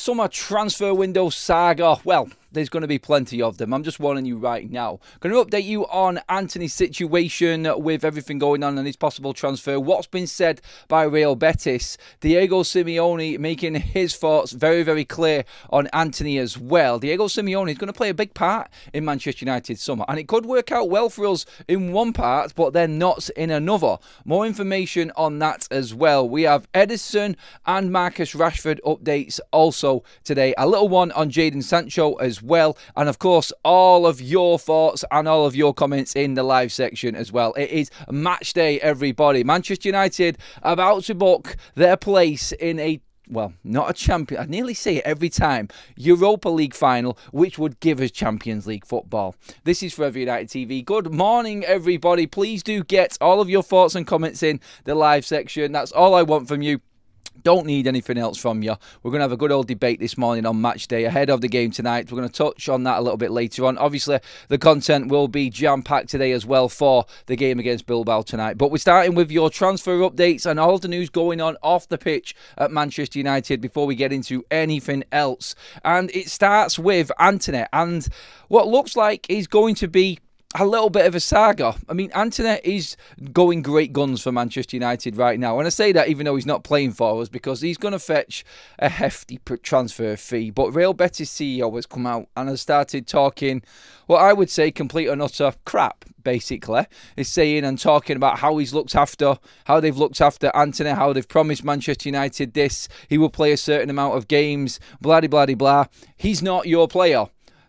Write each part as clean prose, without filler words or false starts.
summer transfer window saga, well, there's going to be plenty of them. I'm just warning you right now. Going to update you on Antony's situation with everything going on and his possible transfer. What's been said by Real Betis. Diego Simeone making his thoughts very, very clear on Antony as well. Diego Simeone is going to play a big part in Manchester United's summer. And it could work out well for us in one part, but then not in another. More information on that as well. We have Edison and Marcus Rashford updates also today. A little one on Jadon Sancho as well, and of course all of your thoughts and all of your comments in the live section as well. It is match day, everybody. Manchester United about to book their place in a, well, not a champion, I nearly say it every time, Europa League final, which would give us Champions League football. This is Forever United TV. Good morning, everybody. Please do get all of your thoughts and comments in the live section. That's all I want from you. Don't need anything else from you. We're going to have a good old debate this morning on match day ahead of the game tonight. We're going to touch on that a little bit later on. Obviously, the content will be jam-packed today as well for the game against Bilbao tonight. But we're starting with your transfer updates and all the news going on off the pitch at Manchester United before we get into anything else. And it starts with Antony and what looks like is going to be a little bit of a saga. I mean, Antony is going great guns for Manchester United right now. And I say that even though he's not playing for us because he's going to fetch a hefty transfer fee. But Real Betis CEO has come out and has started talking what I would say complete and utter crap, basically. He's saying and talking about how he's looked after, how they've looked after Antony, how they've promised Manchester United this. He will play a certain amount of games, blah, blah, blah, blah. He's not your player.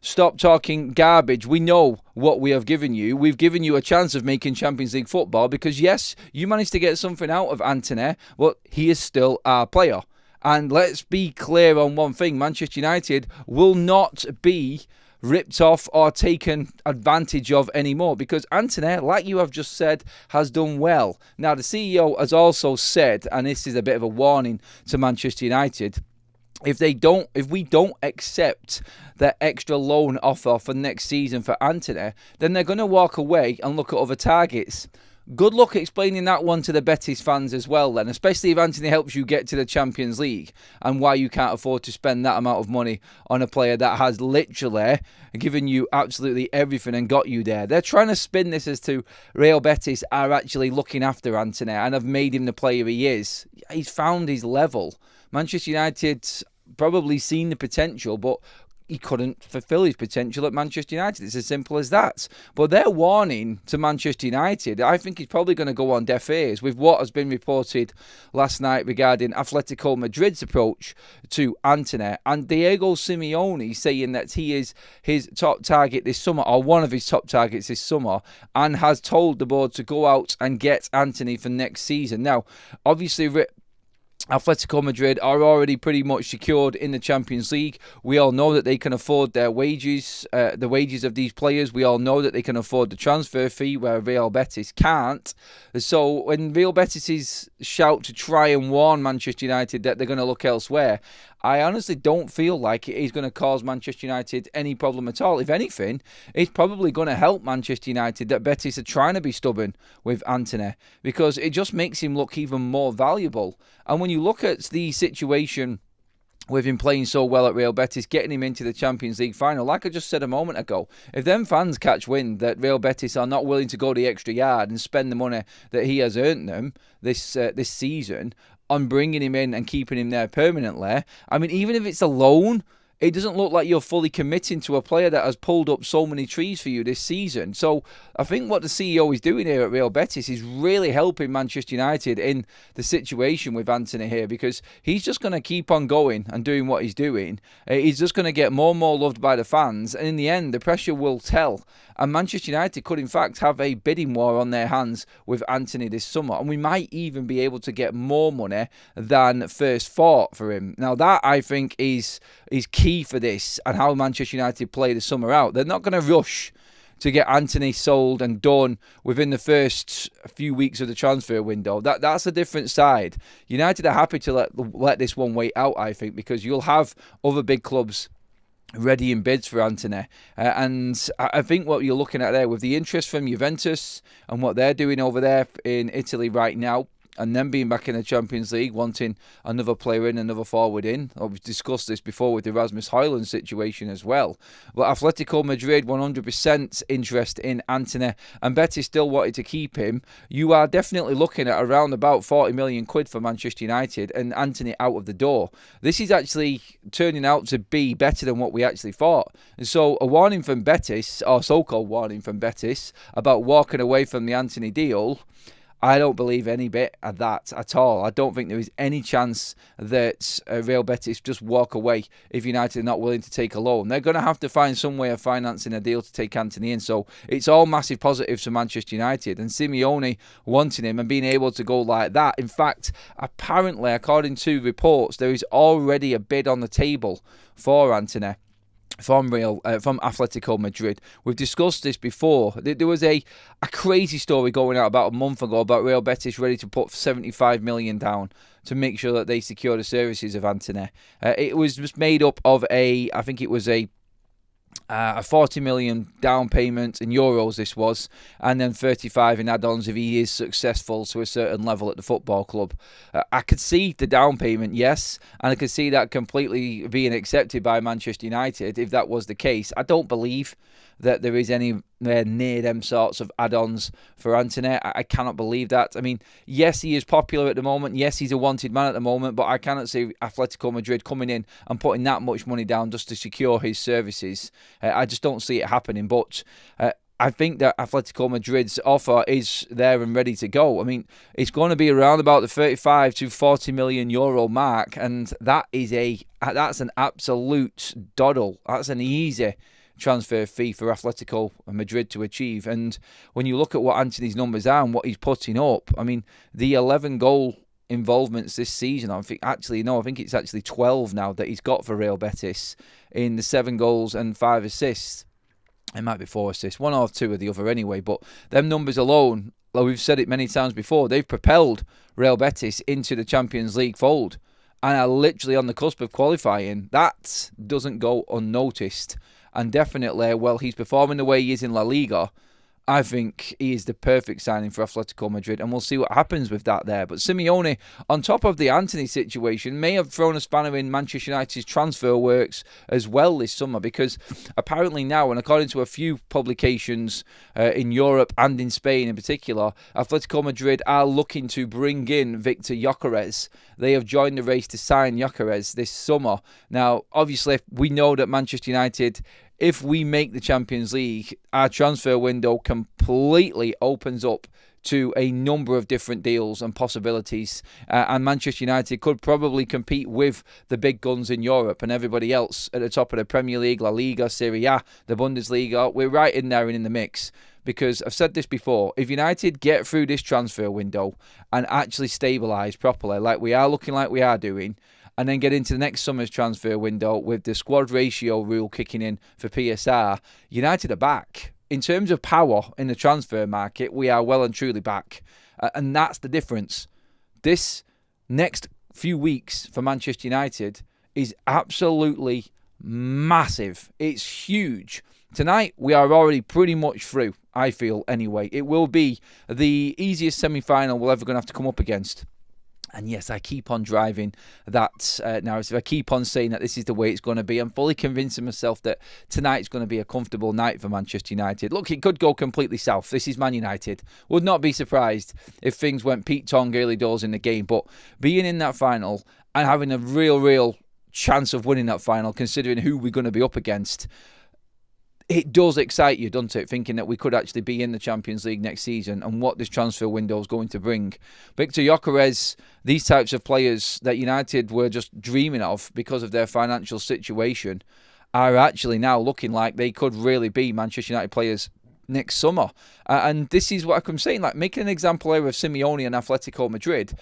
Stop talking garbage. We know what we have given you. We've given you a chance of making Champions League football because, yes, you managed to get something out of Antony, but he is still our player. And let's be clear on one thing. Manchester United will not be ripped off or taken advantage of anymore because Antony, like you have just said, has done well. Now, the CEO has also said, and this is a bit of a warning to Manchester United, if we don't accept the extra loan offer for next season for Antony, then they're going to walk away and look at other targets. Good luck explaining that one to the Betis fans as well then, especially if Antony helps you get to the Champions League and why you can't afford to spend that amount of money on a player that has literally given you absolutely everything and got you there. They're trying to spin this as to Real Betis are actually looking after Antony and have made him the player he is. He's found his level. Manchester United probably seen the potential, but he couldn't fulfill his potential at Manchester United. It's as simple as that. But their warning to Manchester United, I think, is probably going to go on deaf ears with what has been reported last night regarding Atletico Madrid's approach to Antony and Diego Simeone saying that he is his top target this summer, or one of his top targets this summer, and has told the board to go out and get Antony for next season. Now, obviously, Atletico Madrid are already pretty much secured in the Champions League. We all know that they can afford their wages, the wages of these players. We all know that they can afford the transfer fee where Real Betis can't. So when Real Betis' shout to try and warn Manchester United that they're going to look elsewhere, I honestly don't feel like it is going to cause Manchester United any problem at all. If anything, it's probably going to help Manchester United that Betis are trying to be stubborn with Antony because it just makes him look even more valuable. And when you look at the situation with him playing so well at Real Betis, getting him into the Champions League final, like I just said a moment ago, if them fans catch wind that Real Betis are not willing to go the extra yard and spend the money that he has earned them this season on bringing him in and keeping him there permanently, I mean, even if it's a loan, it doesn't look like you're fully committing to a player that has pulled up so many trees for you this season. So I think what the CEO is doing here at Real Betis is really helping Manchester United in the situation with Antony here because he's just going to keep on going and doing what he's doing. He's just going to get more and more loved by the fans. And in the end, the pressure will tell. And Manchester United could, in fact, have a bidding war on their hands with Antony this summer. And we might even be able to get more money than first thought for him. Now, that, I think, is key for this and how Manchester United play the summer out. They're not going to rush to get Antony sold and done within the first few weeks of the transfer window. That's a different side. United are happy to let this one wait out, I think, because you'll have other big clubs ready in bids for Antony. And I think what you're looking at there with the interest from Juventus and what they're doing over there in Italy right now, and then being back in the Champions League, wanting another player in, another forward in. We've discussed this before with the Rasmus Højlund situation as well. But Atletico Madrid, 100% interest in Antony, and Betis still wanted to keep him. You are definitely looking at around about 40 million quid for Manchester United and Antony out of the door. This is actually turning out to be better than what we actually thought. And so a warning from Betis, or so-called warning from Betis, about walking away from the Antony deal, I don't believe any bit of that at all. I don't think there is any chance that Real Betis just walk away if United are not willing to take a loan. They're going to have to find some way of financing a deal to take Antony in. So it's all massive positives for Manchester United. And Simeone wanting him and being able to go like that. In fact, apparently, according to reports, there is already a bid on the table for Antony from Atletico Madrid. We've discussed this before. There was a crazy story going out about a month ago about Real Betis ready to put 75 million down to make sure that they secure the services of Antony. It was just made up of I think it was a 40 million down payment in euros this was, and then 35 in add-ons if he is successful to a certain level at the football club. I could see the down payment, yes, and I could see that completely being accepted by Manchester United if that was the case. I don't believe that there is anywhere near them sorts of add-ons for Antony. I cannot believe that. I mean, yes, he is popular at the moment. Yes, he's a wanted man at the moment, but I cannot see Atletico Madrid coming in and putting that much money down just to secure his services. I just don't see it happening, but I think that Atletico Madrid's offer is there and ready to go. I mean, it's going to be around about the 35 to 40 million euro mark, and that's an absolute doddle. That's an easy transfer fee for Atletico Madrid to achieve. And when you look at what Antony's numbers are and what he's putting up, I mean, the 11 goal involvements this season, I think it's actually 12 now that he's got for Real Betis in the 7 goals and 5 assists. It might be 4 assists, 1 or 2 of the other anyway, but them numbers alone, like we've said it many times before, they've propelled Real Betis into the Champions League fold and are literally on the cusp of qualifying. That doesn't go unnoticed. And definitely, well, he's performing the way he is in La Liga. I think he is the perfect signing for Atletico Madrid, and we'll see what happens with that there. But Simeone, on top of the Antony situation, may have thrown a spanner in Manchester United's transfer works as well this summer, because apparently now, and according to a few publications in Europe and in Spain in particular, Atletico Madrid are looking to bring in Victor Gyokeres. They have joined the race to sign Gyokeres this summer. Now, obviously, we know that Manchester United, if we make the Champions League, our transfer window completely opens up to a number of different deals and possibilities. And Manchester United could probably compete with the big guns in Europe and everybody else at the top of the Premier League, La Liga, Serie A, the Bundesliga. We're right in there and in the mix. Because I've said this before, if United get through this transfer window and actually stabilise properly, like we are looking like we are doing, and then get into the next summer's transfer window with the squad ratio rule kicking in for PSR, United are back. In terms of power in the transfer market, we are well and truly back. And that's the difference. This next few weeks for Manchester United is absolutely massive. It's huge. Tonight, we are already pretty much through, I feel, anyway. It will be the easiest semi-final we're ever going to have to come up against. And yes, I keep on driving that narrative. I keep on saying that this is the way it's going to be. I'm fully convincing myself that tonight's going to be a comfortable night for Manchester United. Look, it could go completely south. This is Man United. Would not be surprised if things went Pete Tong early doors in the game. But being in that final and having a real chance of winning that final, considering who we're going to be up against, it does excite you, doesn't it? Thinking that we could actually be in the Champions League next season and what this transfer window is going to bring. Victor Gyokeres, these types of players that United were just dreaming of because of their financial situation, are actually now looking like they could really be Manchester United players next summer. And this is what I'm saying, like making an example here of Simeone and Atletico Madrid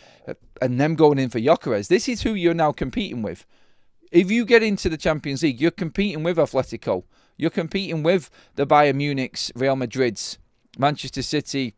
and them going in for Gyokeres. This is who you're now competing with. If you get into the Champions League, you're competing with Atletico. You're competing with the Bayern Munich's, Real Madrid's, Manchester City,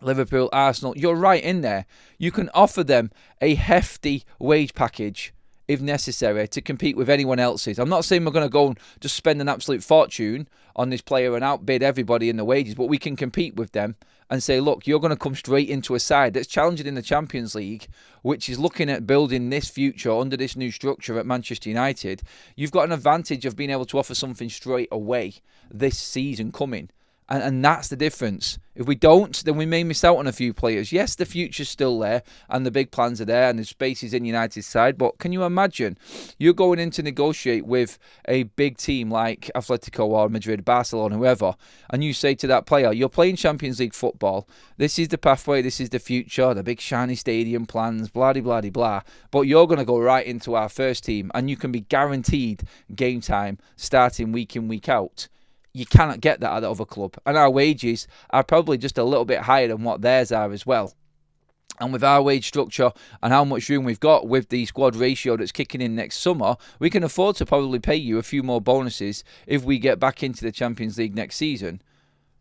Liverpool, Arsenal. You're right in there. You can offer them a hefty wage package if necessary, to compete with anyone else's. I'm not saying we're going to go and just spend an absolute fortune on this player and outbid everybody in the wages, but we can compete with them and say, look, you're going to come straight into a side that's challenging in the Champions League, which is looking at building this future under this new structure at Manchester United. You've got an advantage of being able to offer something straight away this season coming. And that's the difference. If we don't, then we may miss out on a few players. Yes, the future's still there, and the big plans are there, and the space is in United's side. But can you imagine you're going in to negotiate with a big team like Atletico or Madrid, Barcelona, whoever, and you say to that player, you're playing Champions League football. This is the pathway. This is the future. The big shiny stadium plans, blah, blah, blah, blah. But you're going to go right into our first team, and you can be guaranteed game time starting week in, week out. You cannot get that at the other club. And our wages are probably just a little bit higher than what theirs are as well. And with our wage structure and how much room we've got with the squad ratio that's kicking in next summer, we can afford to probably pay you a few more bonuses if we get back into the Champions League next season.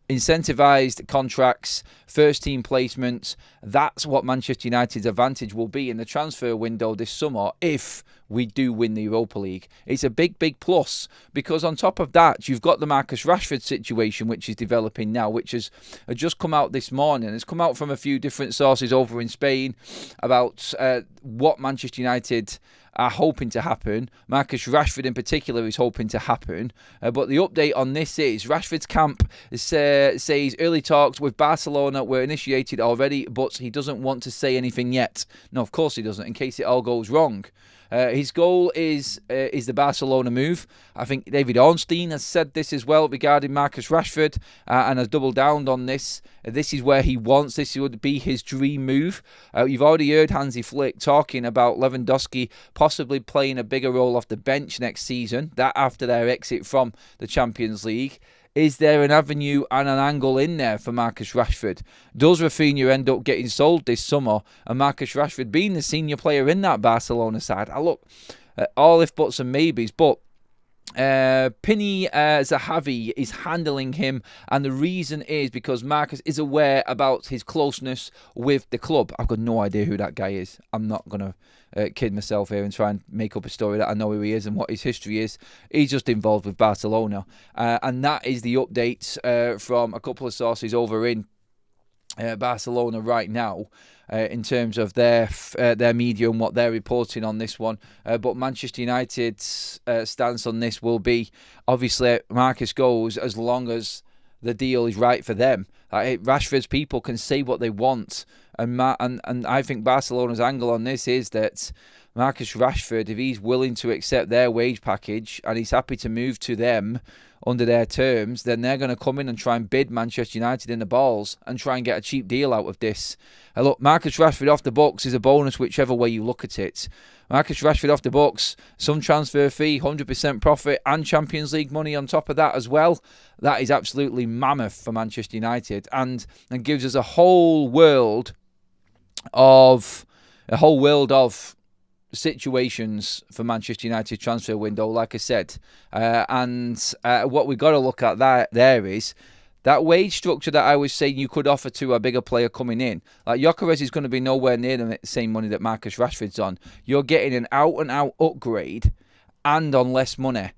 Incentivised contracts, first team placements, that's what Manchester United's advantage will be in the transfer window this summer if we do win the Europa League. It's a big, big plus, because on top of that, you've got the Marcus Rashford situation, which is developing now, which has just come out this morning. It's come out from a few different sources over in Spain about what Manchester United are hoping to happen. Marcus Rashford in particular is hoping to happen. But the update on this is Rashford's camp says early talks with Barcelona were initiated already, but he doesn't want to say anything yet. No, of course he doesn't, in case it all goes wrong. His goal is the Barcelona move. I think David Ornstein has said this as well regarding Marcus Rashford and has doubled down on this. This is where he wants. This would be his dream move. You've already heard Hansi Flick talking about Lewandowski possibly playing a bigger role off the bench next season, that after their exit from the Champions League. Is there an avenue and an angle in there for Marcus Rashford? Does Rafinha end up getting sold this summer and Marcus Rashford being the senior player in that Barcelona side? I look, all if buts and maybes, but Pini Zahavi is handling him, and the reason is because Marcus is aware about his closeness with the club. I've got no idea who that guy is. I'm not going to kid myself here and try and make up a story that I know who he is and what his history is. He's just involved with Barcelona, and that is the update from a couple of sources over in Barcelona right now. In terms of their media and what they're reporting on this one. But Manchester United's stance on this will be, obviously, Marcus goes as long as the deal is right for them. Rashford's people can say what they want. And I think Barcelona's angle on this is that Marcus Rashford, if he's willing to accept their wage package and he's happy to move to them under their terms, then they're going to come in and try and bid Manchester United in the balls and try and get a cheap deal out of this. Look, Marcus Rashford off the books is a bonus whichever way you look at it. Marcus Rashford off the books, some transfer fee, 100% profit and Champions League money on top of that as well. That is absolutely mammoth for Manchester United and gives us a whole world of situations for Manchester United transfer window, like I said. And what we've got to look at there is that wage structure that I was saying you could offer to a bigger player coming in. Like Gyokeres is going to be nowhere near the same money that Marcus Rashford's on. You're getting an out-and-out upgrade and on less money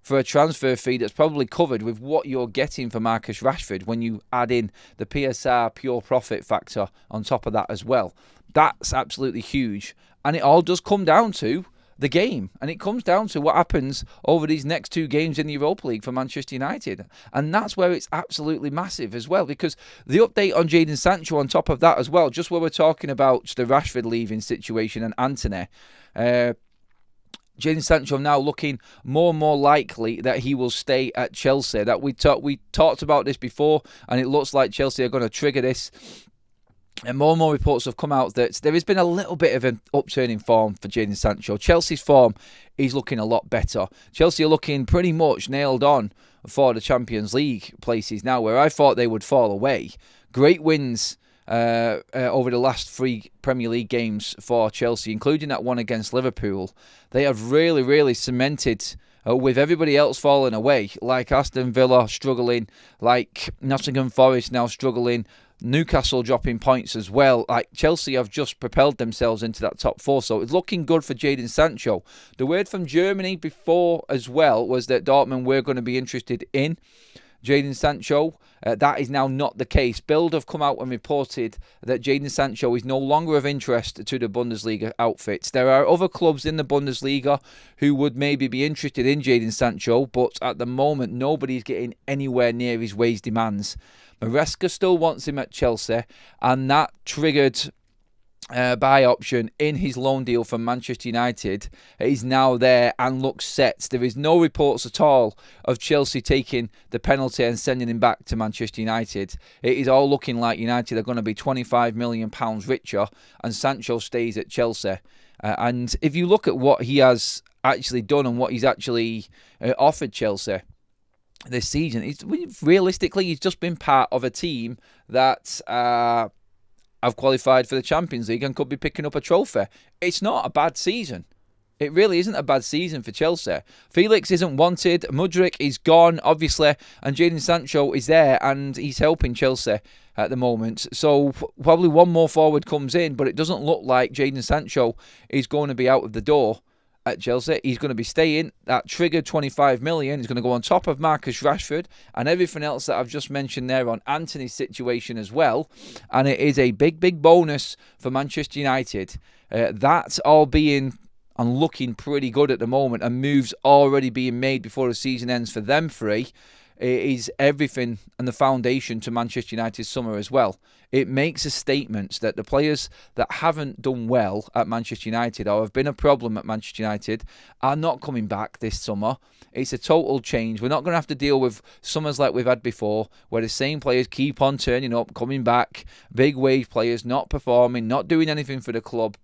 for a transfer fee that's probably covered with what you're getting for Marcus Rashford when you add in the PSR pure profit factor on top of that as well. That's absolutely huge. And it all does come down to the game. And it comes down to what happens over these next two games in the Europa League for Manchester United. And that's where it's absolutely massive as well. Because the update on Jadon Sancho on top of that as well, just where we're talking about the Rashford leaving situation and Antony, Jadon Sancho now looking more and more likely that he will stay at Chelsea. That we talked about this before, and it looks like Chelsea are going to trigger this. And more reports have come out that there has been a little bit of an upturn in form for Jadon Sancho. Chelsea's form is looking a lot better. Chelsea are looking pretty much nailed on for the Champions League places now, where I thought they would fall away. Great wins over the last 3 Premier League games for Chelsea, including that one against Liverpool. They have really, really cemented with everybody else falling away, like Aston Villa struggling, like Nottingham Forest now struggling. Newcastle dropping points as well. Like, Chelsea have just propelled themselves into that top 4, so it's looking good for Jadon Sancho. The word from Germany before as well was that Dortmund were going to be interested in Jadon Sancho. That is now not the case. Bild have come out and reported that Jadon Sancho is no longer of interest to the Bundesliga outfits. There are other clubs in the Bundesliga who would maybe be interested in Jadon Sancho, but at the moment, nobody's getting anywhere near his wage demands. Maresca still wants him at Chelsea, and that triggered buy option in his loan deal from Manchester United is now there and looks set. There is no reports at all of Chelsea taking the penalty and sending him back to Manchester United. It is all looking like United are going to be £25 million richer, and Sancho stays at Chelsea. And if you look at what he has actually done and what he's actually offered Chelsea this season, realistically, he's just been part of a team that have qualified for the Champions League and could be picking up a trophy. It's not a bad season. It really isn't a bad season for Chelsea. Felix isn't wanted. Mudryk is gone, obviously. And Jadon Sancho is there and he's helping Chelsea at the moment. So probably one more forward comes in, but it doesn't look like Jadon Sancho is going to be out of the door at Chelsea. He's going to be staying. That triggered 25 million is going to go on top of Marcus Rashford and everything else that I've just mentioned there on Antony's situation as well. And it is a big, big bonus for Manchester United. That's all being and looking pretty good at the moment, and moves already being made before the season ends for them three. It is everything and the foundation to Manchester United's summer as well. It makes a statement that the players that haven't done well at Manchester United or have been a problem at Manchester United are not coming back this summer. It's a total change. We're not going to have to deal with summers like we've had before, where the same players keep on turning up, coming back, big wage players not performing, not doing anything for the club.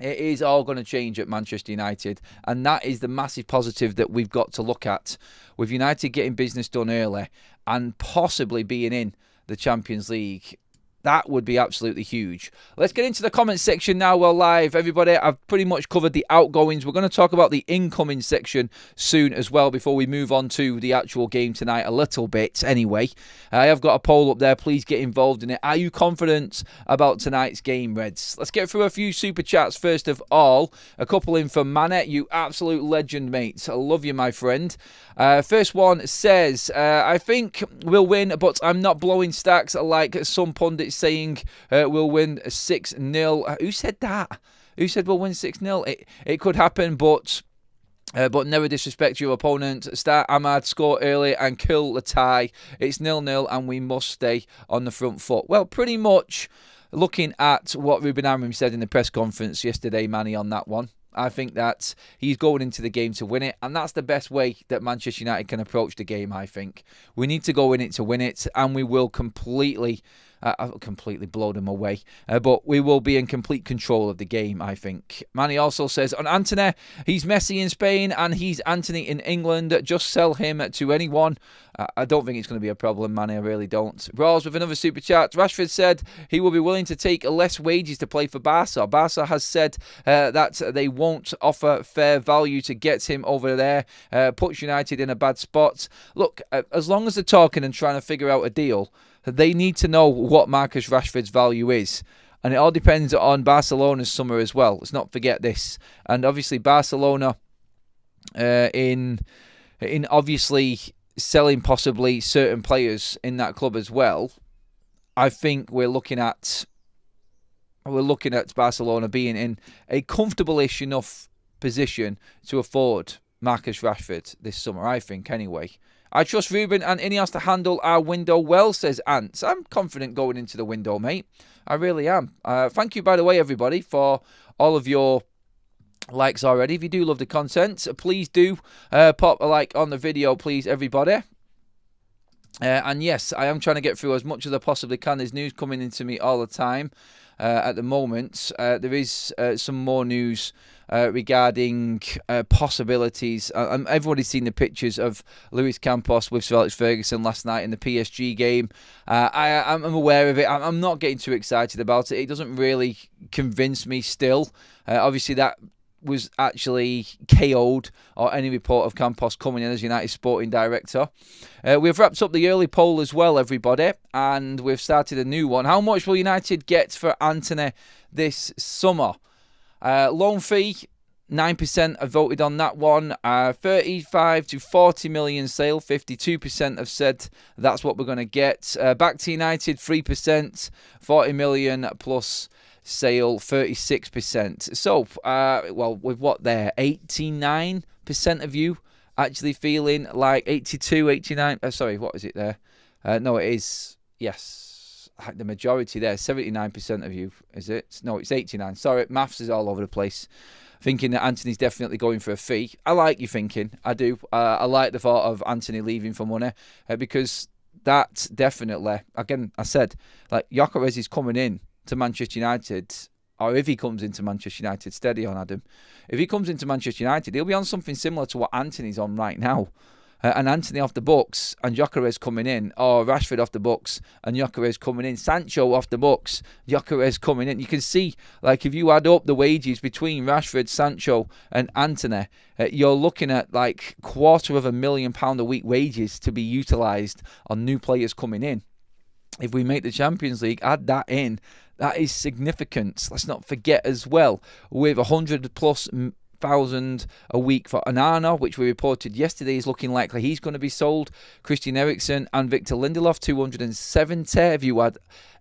It is all going to change at Manchester United, and that is the massive positive that we've got to look at, with United getting business done early and possibly being in the Champions League. That would be absolutely huge. Let's get into the comment section now. We're live, everybody. I've pretty much covered the outgoings. We're going to talk about the incoming section soon as well before we move on to the actual game tonight a little bit anyway. I have got a poll up there. Please get involved in it. Are you confident about tonight's game, Reds? Let's get through a few super chats first of all. A couple in from Manet. You absolute legend, mate. I love you, my friend. First one says, I think we'll win, but I'm not blowing stacks like some pundits saying we'll win 6-0. Who said that? Who said we'll win 6-0? It could happen, but never disrespect your opponent. Start Ahmad, score early and kill the tie. It's 0-0 and we must stay on the front foot. Well, pretty much looking at what Ruben Amorim said in the press conference yesterday, Manny, on that one. I think that he's going into the game to win it, and that's the best way that Manchester United can approach the game, I think. We need to go in it to win it, and we will completely blow them away. But we will be in complete control of the game, I think. Manny also says, on Antony, he's Messi in Spain and he's Antony in England. Just sell him to anyone. I don't think it's going to be a problem, Manny. I really don't. Rawls with another super chat. Rashford said he will be willing to take less wages to play for Barca. Barca has said that they won't offer fair value to get him over there. Puts United in a bad spot. Look, as long as they're talking and trying to figure out a deal, they need to know what Marcus Rashford's value is. And it all depends on Barcelona's summer as well. Let's not forget this. And obviously Barcelona in obviously selling possibly certain players in that club as well. I think we're looking at Barcelona being in a comfortable-ish enough position to afford Marcus Rashford this summer, I think, anyway. I trust Ruben and Ineos to handle our window well, says Ants. I'm confident going into the window, mate. I really am. Thank you, by the way, everybody, for all of your likes already. If you do love the content, please do pop a like on the video, please, everybody. And yes, I am trying to get through as much as I possibly can. There's news coming into me all the time. At the moment, there is some more news regarding possibilities. Everybody's seen the pictures of Luis Campos with Sir Alex Ferguson last night in the PSG game. I'm aware of it. I'm not getting too excited about it. It doesn't really convince me still. Obviously, that was actually KO'd, or any report of Campos coming in as United sporting director. We've wrapped up the early poll as well, everybody, and we've started a new one. How much will United get for Antony this summer? Loan fee, 9% have voted on that one. 35 to 40 million sale, 52% have said that's what we're going to get. Back to United, 3%, 40 million plus sale, 36%. So, well, with what there, 89% of you actually feeling like 82, 89, sorry, what is it there? No, it is, yes, the majority there, 79% of you, is it? No, it's 89. Sorry, maths is all over the place. Thinking that Antony's definitely going for a fee. I like your thinking. I do. I like the thought of Antony leaving for money because that definitely, again, I said, like, Gyokeres is coming in to Manchester United, or if he comes into Manchester United, steady on Adam. If he comes into Manchester United, he'll be on something similar to what Antony's on right now. And Antony off the books and Gyokeres coming in, or Rashford off the books and Gyokeres coming in, Sancho off the books, Gyokeres coming in. You can see, like, if you add up the wages between Rashford, Sancho and Antony, you're looking at like £250,000 a week wages to be utilised on new players coming in. If we make the Champions League, add that in, that is significant. Let's not forget as well, with 100 plus thousand a week for Onana, which we reported yesterday is looking likely he's going to be sold. Christian Eriksen and Victor Lindelof, 270. If you add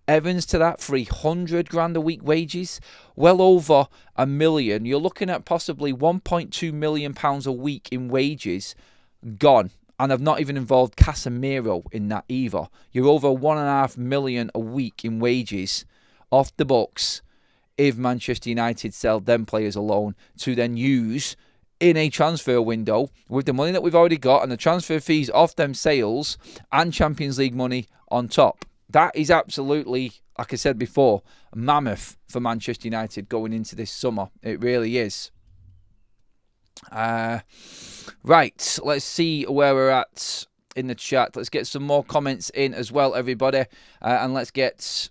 Evans to that, 300 grand a week wages, well over $1 million. You're looking at possibly £1.2 million a week in wages gone. And I've not even involved Casemiro in that either. You're over $1.5 million a week in wages off the books if Manchester United sell them players alone to then use in a transfer window with the money that we've already got and the transfer fees off them sales and Champions League money on top. That is absolutely, like I said before, mammoth for Manchester United going into this summer. It really is. Right, let's see where we're at in the chat. Let's get some more comments in as well, everybody. And let's get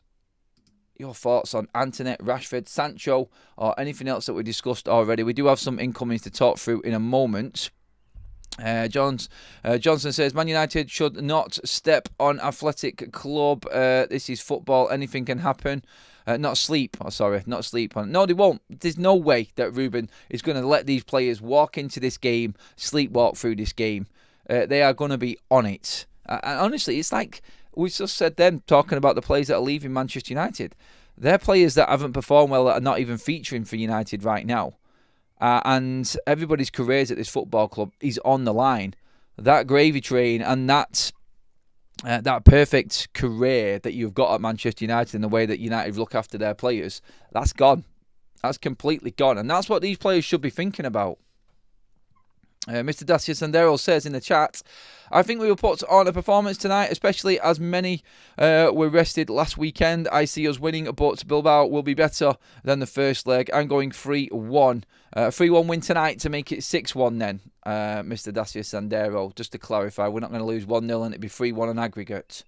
your thoughts on Antony, Rashford, Sancho, or anything else that we discussed already. We do have some incomings to talk through in a moment. Johnson says, Man United should not step on Athletic Club. This is football. Anything can happen. Not sleep on. No, they won't. There's no way that Ruben is going to let these players walk into this game, sleepwalk through this game. They are going to be on it. And honestly, it's like we just said then, talking about the players that are leaving Manchester United. They're players that haven't performed well, that are not even featuring for United right now. And everybody's careers at this football club is on the line. That gravy train and that perfect career that you've got at Manchester United and the way that United look after their players, that's gone. That's completely gone. And that's what these players should be thinking about. Mr. Dacia Sandero says in the chat, I think we will put on a performance tonight, especially as many were rested last weekend. I see us winning, but Bilbao will be better than the first leg. I'm going 3-1. 3-1 win tonight to make it 6-1 then, Mr. Dacia Sandero. Just to clarify, we're not going to lose 1-0 and it'd be 3-1 on aggregate.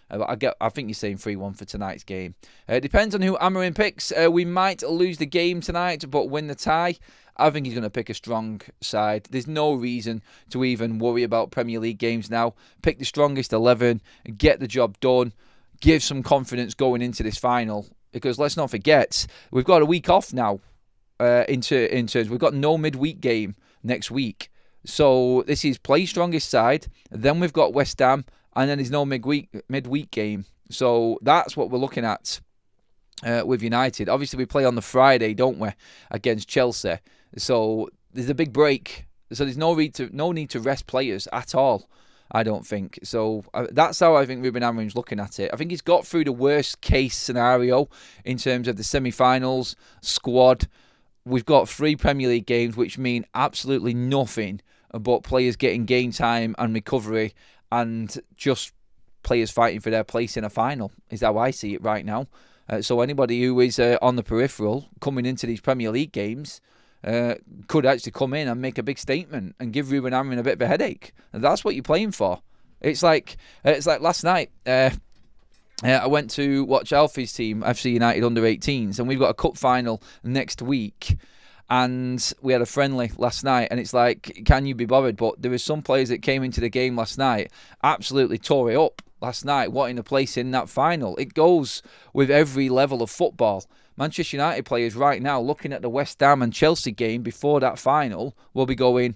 But I think you're saying 3-1 for tonight's game. Depends on who Amarin picks. We might lose the game tonight, but win the tie. I think he's going to pick a strong side. There's no reason to even worry about Premier League games now. Pick the strongest 11, get the job done, give some confidence going into this final. Because let's not forget, we've got a week off now. In terms, we've got no midweek game next week. So this is play strongest side. Then we've got West Ham, and then there's no midweek game. So that's what we're looking at with United. Obviously, we play on the Friday, don't we, against Chelsea. So there's a big break. So there's no need to rest players at all, I don't think. So that's how I think Ruben Amorim's looking at it. I think he's got through the worst case scenario in terms of the semi-finals squad. We've got 3 Premier League games, which mean absolutely nothing but players getting game time and recovery and just players fighting for their place in a final, is how I see it right now. So anybody who is on the peripheral coming into these Premier League games could actually come in and make a big statement and give Ruben Amorim a bit of a headache. And that's what you're playing for. It's like last night. I went to watch Alfie's team, FC United under-18s, and we've got a cup final next week. And we had a friendly last night, and it's like, can you be bothered? But there were some players that came into the game last night, absolutely tore it up last night, wanting a place in that final. It goes with every level of football. Manchester United players right now, looking at the West Ham and Chelsea game before that final, will be going,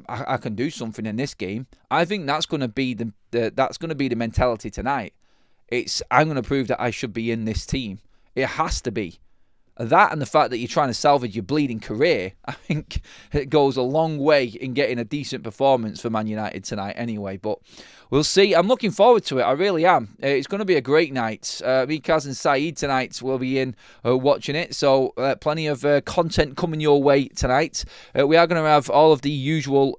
I can do something in this game. I think that's going to be the mentality tonight. I'm going to prove that I should be in this team. It has to be. That and the fact that you're trying to salvage your bleeding career, I think it goes a long way in getting a decent performance for Man United tonight anyway. But we'll see. I'm looking forward to it. I really am. It's going to be a great night. Me, Kaz and Saeed tonight will be in watching it. So plenty of content coming your way tonight. We are going to have all of the usual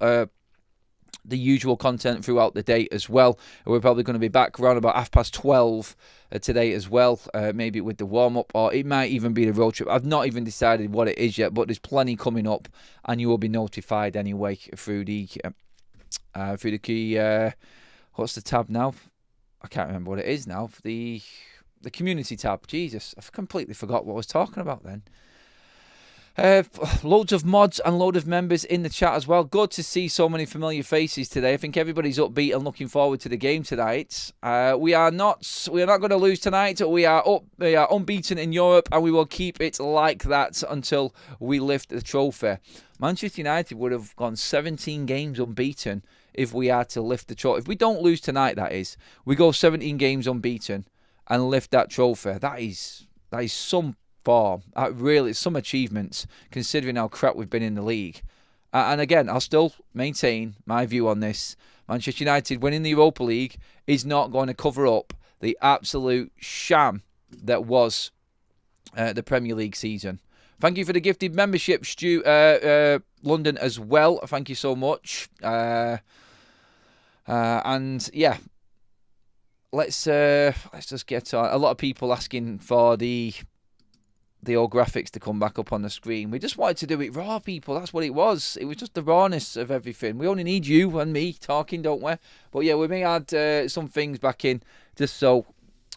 content throughout the day as well. We're probably going to be back around about 12:30 today as well, maybe with the warm-up, or it might even be the road trip. I've not even decided what it is yet, but there's plenty coming up, and you will be notified anyway through the key. What's the tab now? I can't remember what it is now. The community tab. Jesus, I've completely forgot what I was talking about then. Loads of mods and load of members in the chat as well. Good to see so many familiar faces today. I think everybody's upbeat and looking forward to the game tonight. We are not going to lose tonight. We are unbeaten in Europe, and we will keep it like that until we lift the trophy. Manchester United would have gone 17 games unbeaten if we are to lift the trophy. If we don't lose tonight, that is, we go 17 games unbeaten and lift that trophy. That is some form. Really, it's some achievements considering how crap we've been in the league. And again, I'll still maintain my view on this. Manchester United winning the Europa League is not going to cover up the absolute sham that was the Premier League season. Thank you for the gifted membership, Stu London as well. Thank you so much. And yeah, let's just get on. A lot of people asking for the old graphics to come back up on the screen. We just wanted to do it raw, people. That's what it was. It was just the rawness of everything. We only need you and me talking, don't we? But yeah, we may add some things back in just so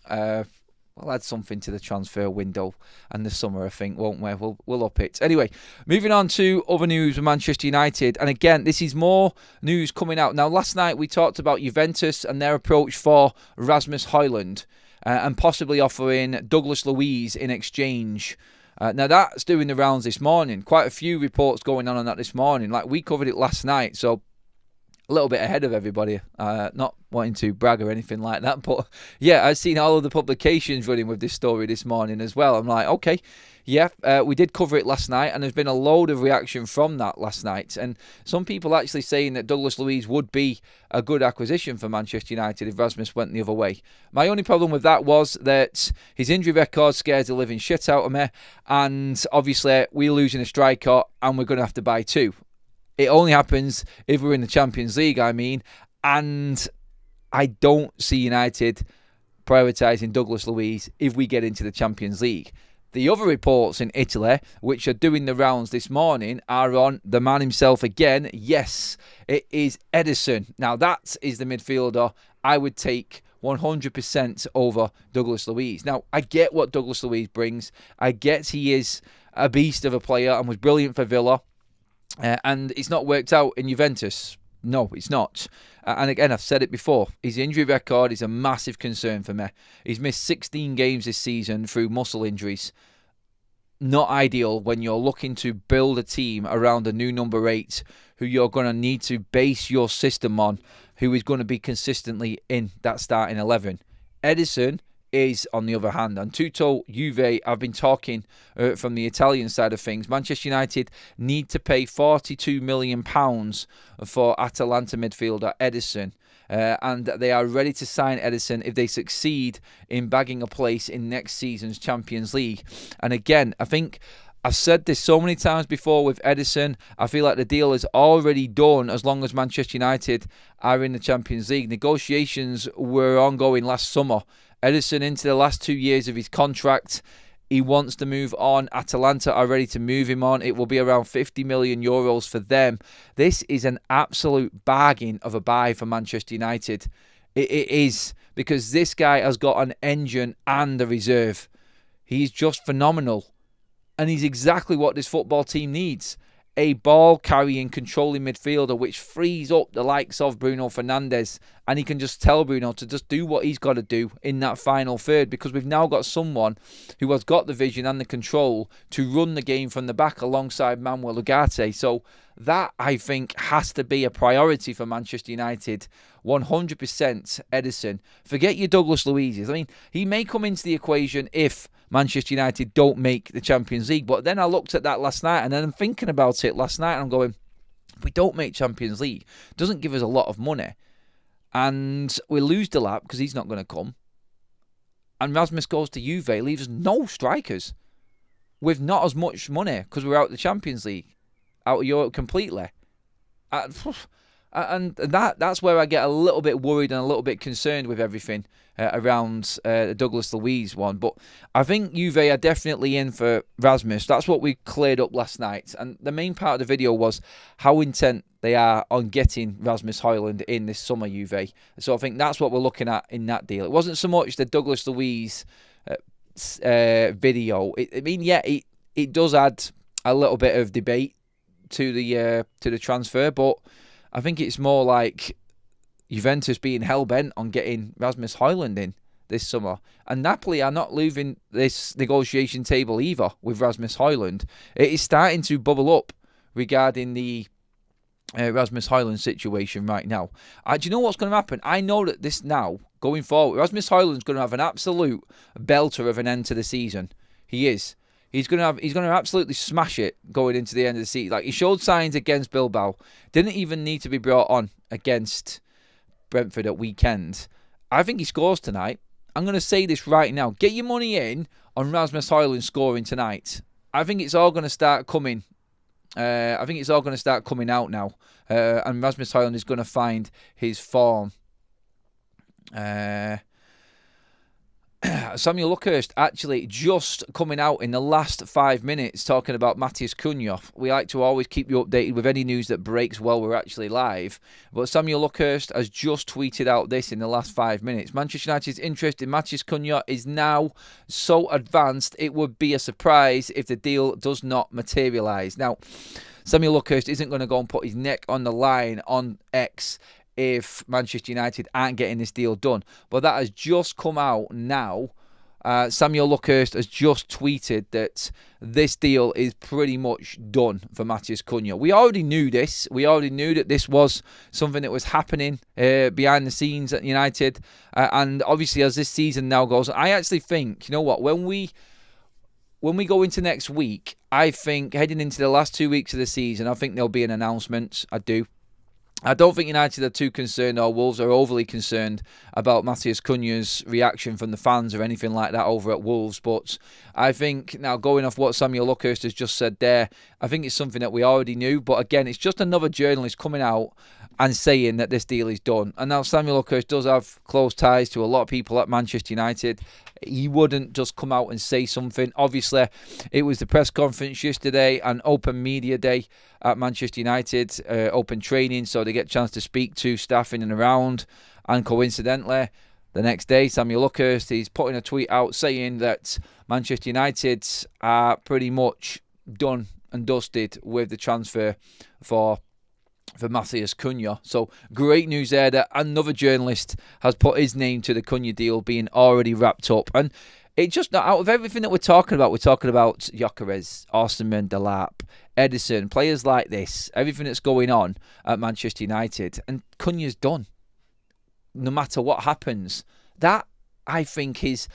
we'll add something to the transfer window and the summer, I think, won't we? We'll up it. Anyway, moving on to other news with Manchester United. And again, this is more news coming out. Now, last night we talked about Juventus and their approach for Rasmus Højlund. And possibly offering Douglas Luiz in exchange. Now, that's doing the rounds this morning. Quite a few reports going on that this morning. Like, we covered it last night, so a little bit ahead of everybody. Not wanting to brag or anything like that, but yeah, I've seen all of the publications running with this story this morning as well. I'm like, okay, yeah, we did cover it last night, and there's been a load of reaction from that last night. And some people actually saying that Douglas Luiz would be a good acquisition for Manchester United if Rasmus went the other way. My only problem with that was that his injury record scares the living shit out of me, and obviously we're losing a striker, and we're going to have to buy two. It only happens if we're in the Champions League, and I don't see United prioritising Douglas Luiz if we get into the Champions League. The other reports in Italy, which are doing the rounds this morning, are on the man himself again. Yes, it is Ederson. Now, that is the midfielder I would take 100% over Douglas Luiz. Now, I get what Douglas Luiz brings. I get he is a beast of a player and was brilliant for Villa. And it's not worked out in Juventus. No, it's not. And again, I've said it before. His injury record is a massive concern for me. He's missed 16 games this season through muscle injuries. Not ideal when you're looking to build a team around a new number 8 who you're going to need to base your system on, who is going to be consistently in that starting 11. Ederson is, on the other hand, and Tutto Juve, I've been talking from the Italian side of things. Manchester United need to pay £42 million for Atalanta midfielder Ederson. And they are ready to sign Ederson if they succeed in bagging a place in next season's Champions League. And again, I think I've said this so many times before with Ederson. I feel like the deal is already done as long as Manchester United are in the Champions League. Negotiations were ongoing last summer. Ederson into the last 2 years of his contract. He wants to move on. Atalanta are ready to move him on. It will be around €50 million for them. This is an absolute bargain of a buy for Manchester United. It is, because this guy has got an engine and a reserve. He's just phenomenal. And he's exactly what this football team needs. A ball-carrying, controlling midfielder which frees up the likes of Bruno Fernandes, and he can just tell Bruno to just do what he's got to do in that final third, because we've now got someone who has got the vision and the control to run the game from the back alongside Manuel Ugarte. So that, I think, has to be a priority for Manchester United. 100% Edison. Forget your Douglas Luiz's. I mean, he may come into the equation if Manchester United don't make the Champions League. But then I looked at that last night, and then I'm thinking about it last night, and I'm going, if we don't make Champions League, it doesn't give us a lot of money. And we lose Delap because he's not going to come. And Rasmus goes to Juve, leaves us no strikers with not as much money because we're out of the Champions League, out of Europe completely. And that's where I get a little bit worried and a little bit concerned with everything around the Douglas Luiz one. But I think Juve are definitely in for Rasmus. That's what we cleared up last night. And the main part of the video was how intent they are on getting Rasmus Højlund in this summer, Juve. So I think that's what we're looking at in that deal. It wasn't so much the Douglas Luiz video. It does add a little bit of debate to the transfer, but I think it's more like Juventus being hell-bent on getting Rasmus Højlund in this summer. And Napoli are not leaving this negotiation table either with Rasmus Højlund. It is starting to bubble up regarding the Rasmus Højlund situation right now. Do you know what's going to happen? I know that this now, going forward, Rasmus Højlund's going to have an absolute belter of an end to the season. He is. He's going to absolutely smash it going into the end of the season. Like, he showed signs against Bilbao. Didn't even need to be brought on against Brentford at weekend. I think he scores tonight. I'm going to say this right now. Get your money in on Rasmus Højlund scoring tonight. I think it's all going to start coming. I think it's all going to start coming out now. And Rasmus Højlund is going to find his form. Samuel Luckhurst actually just coming out in the last 5 minutes talking about Matheus Cunha. We like to always keep you updated with any news that breaks while we're actually live. But Samuel Luckhurst has just tweeted out this in the last 5 minutes. Manchester United's interest in Matheus Cunha is now so advanced it would be a surprise if the deal does not materialise. Now, Samuel Luckhurst isn't going to go and put his neck on the line on X if Manchester United aren't getting this deal done. But that has just come out now. Samuel Luckhurst has just tweeted that this deal is pretty much done for Matheus Cunha. We already knew this. We already knew that this was something that was happening behind the scenes at United. And obviously, as this season now goes, I actually think, you know what, when we go into next week, I think heading into the last 2 weeks of the season, I think there'll be an announcement. I do. I don't think United are too concerned, or Wolves are overly concerned about Matheus Cunha's reaction from the fans or anything like that over at Wolves. But I think, now going off what Samuel Luckhurst has just said there, I think it's something that we already knew. But again, it's just another journalist coming out and saying that this deal is done. And now Samuel Luckhurst does have close ties to a lot of people at Manchester United. He wouldn't just come out and say something. Obviously, it was the press conference yesterday and open media day at Manchester United, open training, so they get a chance to speak to staff in and around. And coincidentally, the next day, Samuel Luckhurst is putting a tweet out saying that Manchester United are pretty much done and dusted with the transfer for Matheus Cunha. So great news there that another journalist has put his name to the Cunha deal being already wrapped up. And it just, out of everything that we're talking about Gyokeres, Osterman, Delap, Edison, players like this, everything that's going on at Manchester United, and Cunha's done. No matter what happens, that, I think, is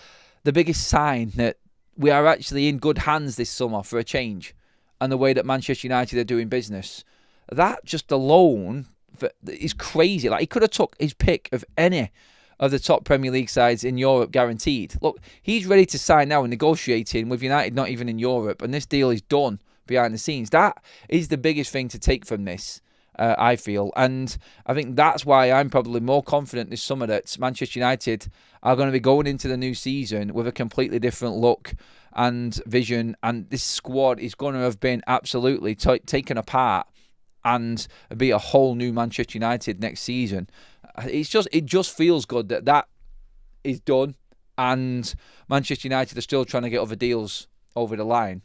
the biggest sign that we are actually in good hands this summer for a change, and the way that Manchester United are doing business. That just alone is crazy. Like, he could have took his pick of any of the top Premier League sides in Europe guaranteed. Look, he's ready to sign now and negotiating with United not even in Europe, and this deal is done behind the scenes. That is the biggest thing to take from this, I feel. And I think that's why I'm probably more confident this summer that Manchester United are going to be going into the new season with a completely different look and vision, and this squad is going to have been absolutely taken apart and be a whole new Manchester United next season. It just feels good that is done, and Manchester United are still trying to get other deals over the line.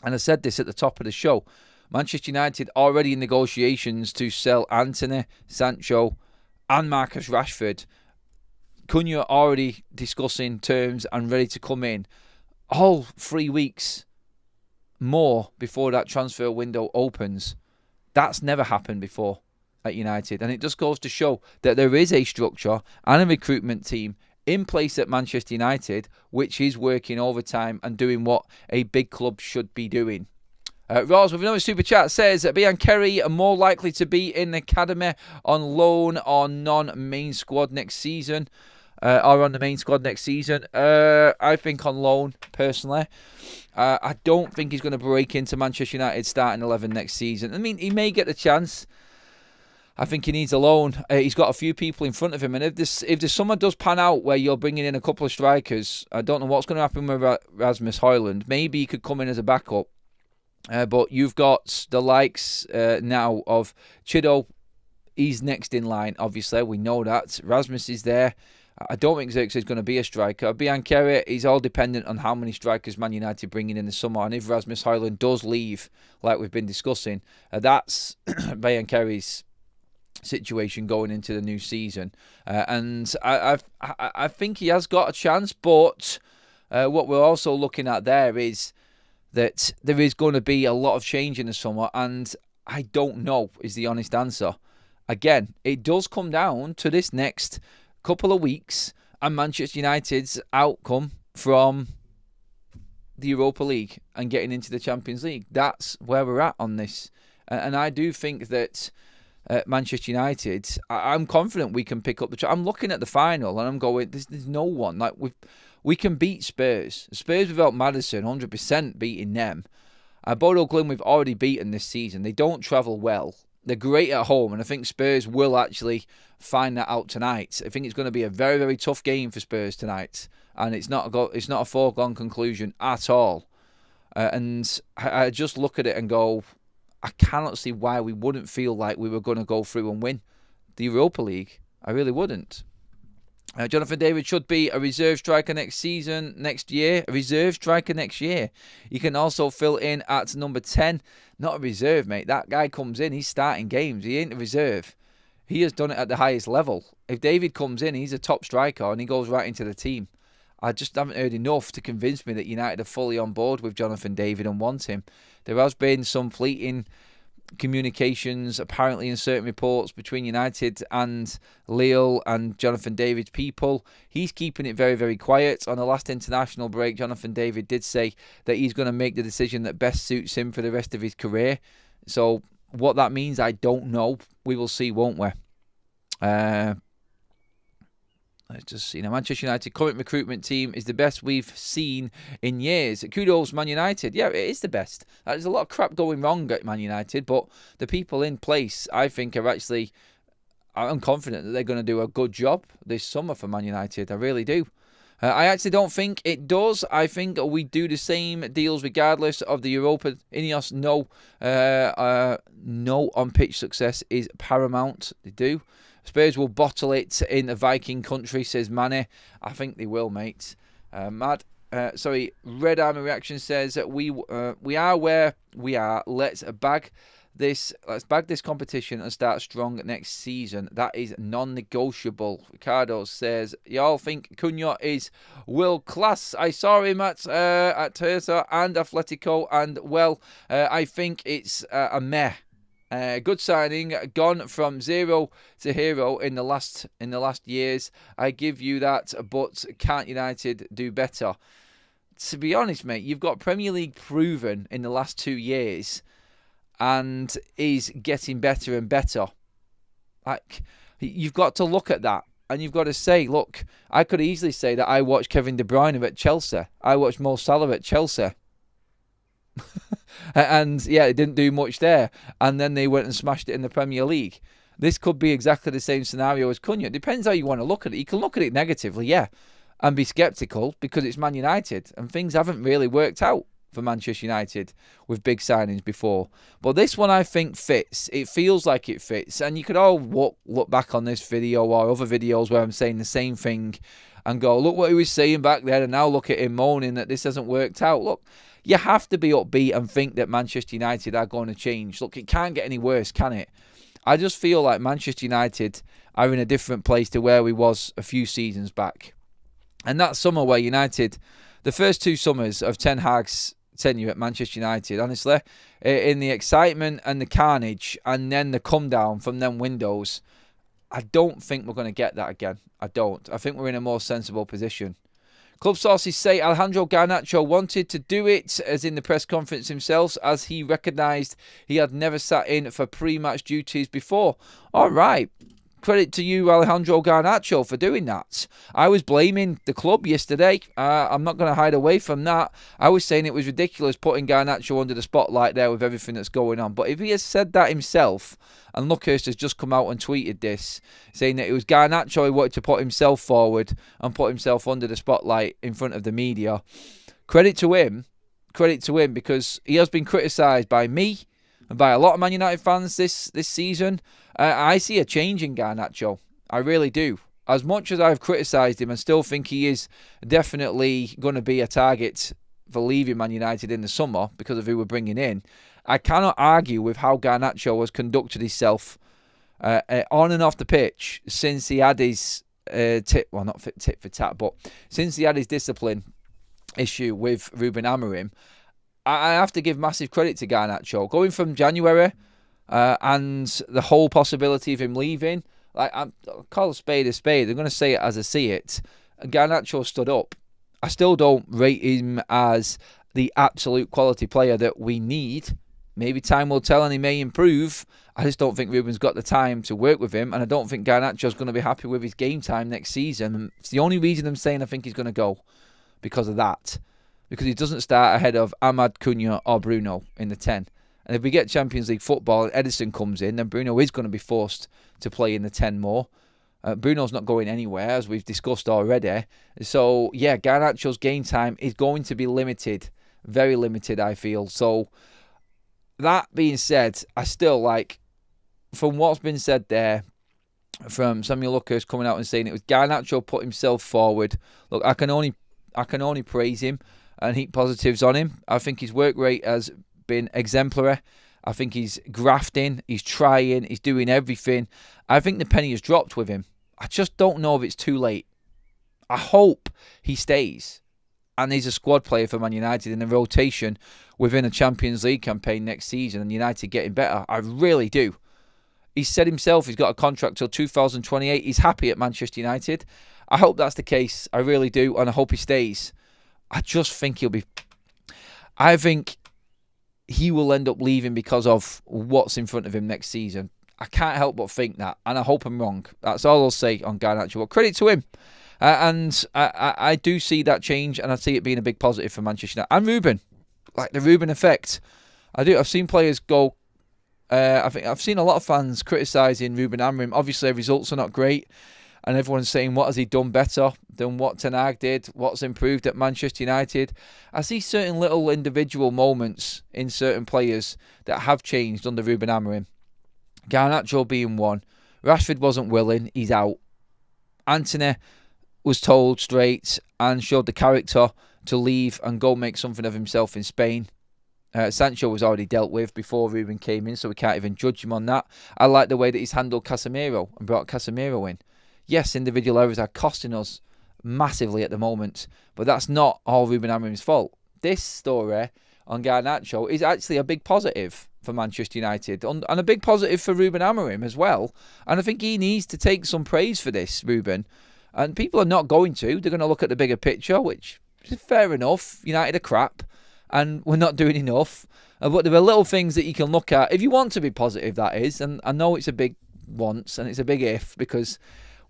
And I said this at the top of the show, Manchester United already in negotiations to sell Antony, Sancho and Marcus Rashford. Cunha already discussing terms and ready to come in. All 3 weeks more before that transfer window opens. That's never happened before at United. And it just goes to show that there is a structure and a recruitment team in place at Manchester United, which is working overtime and doing what a big club should be doing. Ross with another super chat says Gyokeres are more likely to be in the academy on loan or non-main squad next season. Or on the main squad next season. I think on loan, personally. I don't think he's going to break into Manchester United starting 11 next season. I mean, he may get the chance. I think he needs a loan. He's got a few people in front of him. And if this summer does pan out where you're bringing in a couple of strikers, I don't know what's going to happen with Rasmus Højlund. Maybe he could come in as a backup. But you've got the likes now of Chido. He's next in line, obviously. We know that. Rasmus is there. I don't think Xerxes is going to be a striker. Gyokeres is all dependent on how many strikers Man United bring in the summer. And if Rasmus Højlund does leave, like we've been discussing, that's Gyokeres' situation going into the new season. And I think he has got a chance. But what we're also looking at there is that there is going to be a lot of change in the summer. And I don't know is the honest answer. Again, it does come down to this next couple of weeks and Manchester United's outcome from the Europa League and getting into the Champions League. That's where we're at on this. And I do think that Manchester United, I'm confident we can pick up the... I'm looking at the final and I'm going, there's no one. Like we can beat Spurs. Spurs without Maddison, 100% beating them. Bodo Glimt we've already beaten this season. They don't travel well. They're great at home, and I think Spurs will actually find that out tonight. I think it's going to be a very, very tough game for Spurs tonight, and it's not a foregone conclusion at all. And I just look at it and go, I cannot see why we wouldn't feel like we were going to go through and win the Europa League. I really wouldn't. Jonathan David should be a reserve striker next year. A reserve striker next year. He can also fill in at number 10. Not a reserve, mate. That guy comes in, he's starting games. He ain't a reserve. He has done it at the highest level. If David comes in, he's a top striker and he goes right into the team. I just haven't heard enough to convince me that United are fully on board with Jonathan David and want him. There has been some fleeting communications apparently in certain reports between United and Lille and Jonathan David's people. He's keeping it very, very quiet. On the last international break, Jonathan David did say that he's going to make the decision that best suits him for the rest of his career. So what that means, I don't know. We will see, won't we? Let's just see. Now, Manchester United current recruitment team is the best we've seen in years. Kudos, Man United. Yeah, it is the best. There's a lot of crap going wrong at Man United, but the people in place, I think, I'm confident that they're going to do a good job this summer for Man United. I really do. I actually don't think it does. I think we do the same deals regardless of the Europa. Ineos, no on-pitch success is paramount. They do. Spurs will bottle it in the Viking country, says Manny. I think they will, mate. Red Army Reaction says that we are where we are. Let's bag this competition and start strong next season. That is non-negotiable. Ricardo says, y'all think Cunha is world class. I saw him at Terza and Atletico, and I think it's a meh. Good signing, gone from zero to hero in the last years. I give you that, but can't United do better? To be honest, mate, you've got Premier League proven in the last 2 years, and is getting better and better. Like, you've got to look at that, and you've got to say, look, I could easily say that I watched Kevin De Bruyne at Chelsea. I watched Mo Salah at Chelsea. And yeah, it didn't do much there. And then they went and smashed it in the Premier League. This could be exactly the same scenario as Cunha. It depends how you want to look at it. You can look at it negatively, yeah, and be sceptical because it's Man United and things haven't really worked out for Manchester United with big signings before. But this one I think fits. It feels like it fits. And you could all look back on this video or other videos where I'm saying the same thing and go, look what he was saying back then, and now look at him moaning that this hasn't worked out. Look, you have to be upbeat and think that Manchester United are going to change. Look, it can't get any worse, can it? I just feel like Manchester United are in a different place to where we was a few seasons back. And that summer where United, the first 2 summers of Ten Hag's tenure at Manchester United, honestly, in the excitement and the carnage and then the come down from them windows, I don't think we're going to get that again. I don't. I think we're in a more sensible position. Club sources say Alejandro Garnacho wanted to do it, as in the press conference himself, as he recognised he had never sat in for pre-match duties before. All right. Credit to you, Alejandro Garnacho, for doing that. I was blaming the club yesterday. I'm not going to hide away from that. I was saying it was ridiculous putting Garnacho under the spotlight there with everything that's going on. But if he has said that himself, and Luckhurst has just come out and tweeted this, saying that it was Garnacho who wanted to put himself forward and put himself under the spotlight in front of the media, credit to him, because he has been criticised by me and by a lot of Man United fans this season. I see a change in Garnacho. I really do. As much as I've criticised him and still think he is definitely going to be a target for leaving Man United in the summer because of who we're bringing in, I cannot argue with how Garnacho has conducted himself on and off the pitch since he had his tit for tat, but since he had his discipline issue with Ruben Amorim. I have to give massive credit to Garnacho. Going from January and the whole possibility of him leaving, I'll call a spade a spade. They're going to say it as I see it. Garnacho stood up. I still don't rate him as the absolute quality player that we need. Maybe time will tell and he may improve. I just don't think Ruben's got the time to work with him, and I don't think Garnacho's going to be happy with his game time next season. And it's the only reason I'm saying I think he's going to go, because of that. Because he doesn't start ahead of Ahmad, Cunha or Bruno in the 10. And if we get Champions League football and Edison comes in, then Bruno is going to be forced to play in the 10 more. Bruno's not going anywhere, as we've discussed already. So, yeah, Garnacho's game time is going to be limited. Very limited, I feel. So, that being said, I still like, from what's been said there, from Samuel Luckhurst coming out and saying it was Garnacho put himself forward. Look, I can only praise him and heap positives on him. I think his work rate has been exemplary. I think he's grafting, he's trying, he's doing everything. I think the penny has dropped with him. I just don't know if it's too late. I hope he stays and he's a squad player for Man United in a rotation within a Champions League campaign next season and United getting better. I really do. He said himself he's got a contract till 2028. He's happy at Manchester United. I hope that's the case. I really do. And I hope he stays. I just think I think he will end up leaving because of what's in front of him next season. I can't help but think that. And I hope I'm wrong. That's all I'll say on Garnacho. Well, credit to him. And I do see that change. And I see it being a big positive for Manchester United. And Ruben. Like the Ruben effect. I do. I've seen players go. I think I've seen a lot of fans criticising Ruben Amorim. Obviously, results are not great. And everyone's saying, what has he done better than what Ten Hag did? What's improved at Manchester United? I see certain little individual moments in certain players that have changed under Ruben Amorim. Garnacho being one. Rashford wasn't willing. He's out. Antony was told straight and showed the character to leave and go make something of himself in Spain. Sancho was already dealt with before Ruben came in, so we can't even judge him on that. I like the way that he's handled Casemiro and brought Casemiro in. Yes, individual errors are costing us massively at the moment, but that's not all Ruben Amorim's fault. This story on Garnacho is actually a big positive for Manchester United and a big positive for Ruben Amorim as well. And I think he needs to take some praise for this, Ruben. And people are not going to. They're going to look at the bigger picture, which is fair enough. United are crap and we're not doing enough. But there are little things that you can look at if you want to be positive, that is. And I know it's a big once and it's a big if because